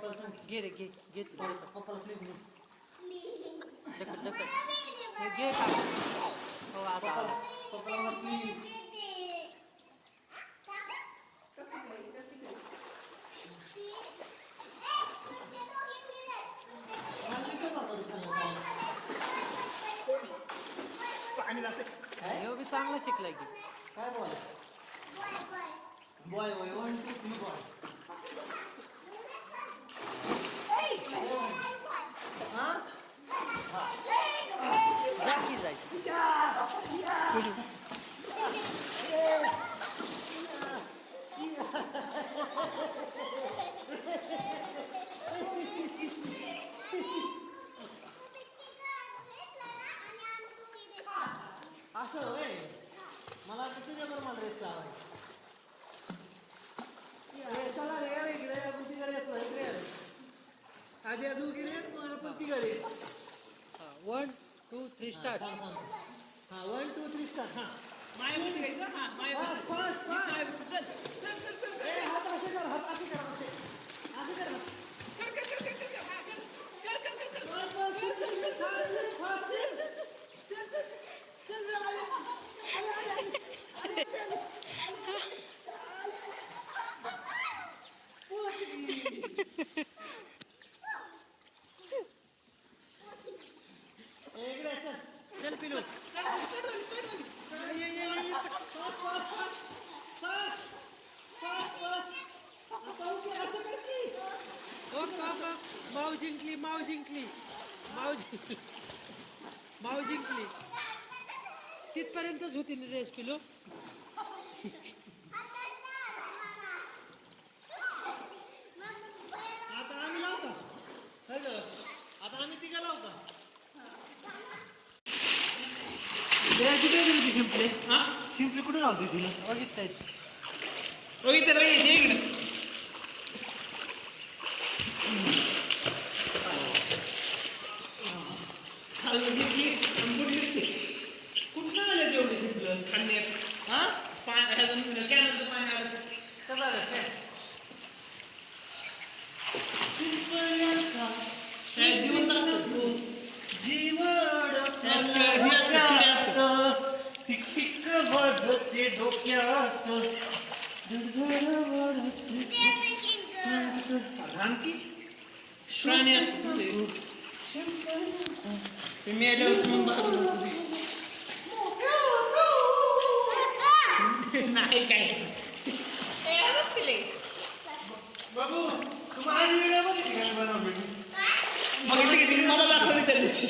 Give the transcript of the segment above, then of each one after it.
घे रे घे घे पप्पाला प्लीज घे. ढकल ढकल हे घे का हो आता आला. पप्पाला प्लीज. ह्यो बी चांगला शिकलाय की काय बॉय बॉय बॉय 1 2 3 बॉय. जा की जायचं असं होय. मला तुझ्याबरोबर मला रेस लावायची. चला रे यार इकडे आपण तिकडे येतो इकडे यार. आधी तू गेली मग आपण तिकडे. 1 2 3 स्टार्ट. हा 1 2 3 स्टार्ट. हा मायापाशी घ्यायचं हा बस बस बस. मायापाशी चल चल चल चल ए हात असे कर हात असे कर असे असे कर. कर कर कर कर कर हा कर कर कर कर बस बस चल चल चल इकडे चल. चल पिलू हो का माऊ जिंकली माऊ जिंकली माऊ जिंकली माऊ जिंकली. तिथपर्यंतच होती ना रेस पिलू. आता आम्ही लावू का? हॅलो आता आम्ही तिघा लावू का? शिंपले हा शिंपले कुठे लावते तुला बघितलं रोहित रे ये इकडे खाल्लं घेतली आणि कुठं आलं तेवढे शिंपलं खाल्ल्यात हा पाणी कॅनलचं पाणी आलं कसं आलं काय शिंपल्याचा काय जिवंत असतं जीवन टिक टिक वाजते डोक्यात आणखी प्राणी असतं ते मेल्यावर मग बाजूला नाही काय बाबू तू माझी व्हिडिओ बघितली का बनवली मग तिने मला दाखवली त्या दिवशी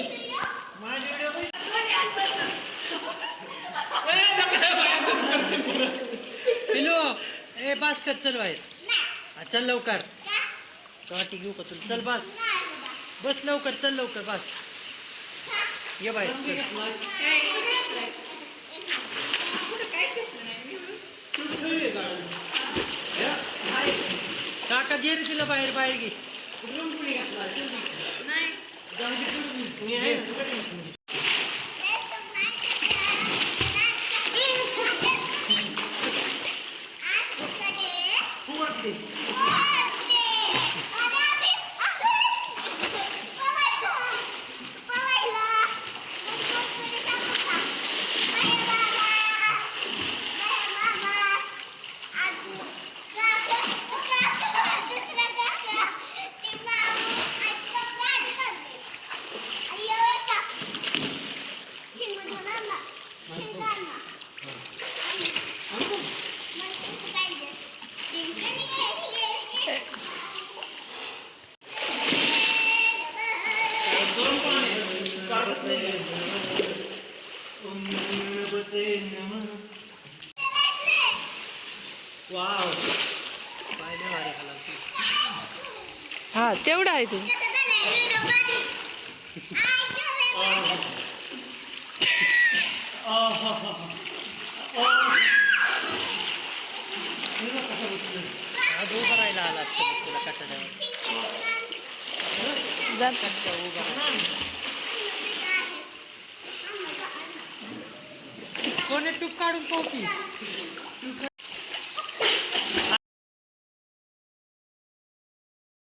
माझी व्हिडिओ बघितली पिलू ए बास कर चल बाहेर. हा, चल लवकर काठी घेऊ का तुला. चल बस बस लवकर चल लवकर बस ये बाहेर चल. काका घे रे तिला बाहेर बाहेर घे. वाव काय नाही वारे खाला. हा तेवढं आहे ते. आज उभं राहायला आला असतं बघ तुला कटाड्यावर. जात कट्ट्या उभा राहायला. कोणी तूप काढून पाहू की